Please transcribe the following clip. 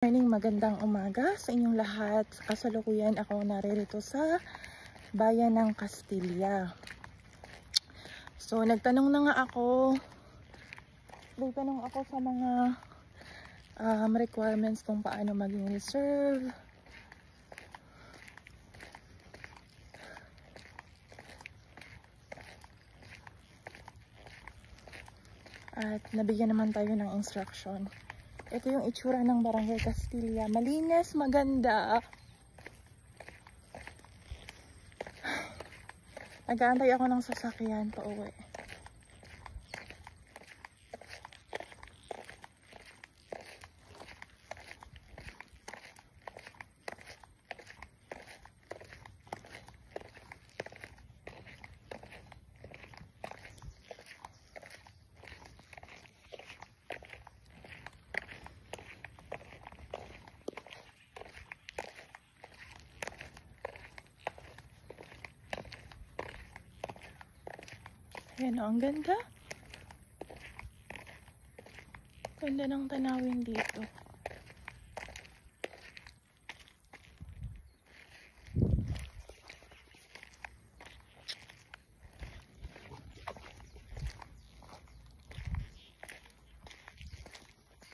Morning, magandang umaga sa inyong lahat. Sa kasalukuyan ako naririto sa bayan ng Castilla. So nagtanong nga ako sa mga requirements kung paano maging reserve. At nabigyan naman tayo ng instruction. Ito yung itsura ng Barangay Castilla. Malinis, maganda. Nag-aantay ako ng sasakyan pa uwi. Ayan o, ang ganda. Ganda ng tanawin dito.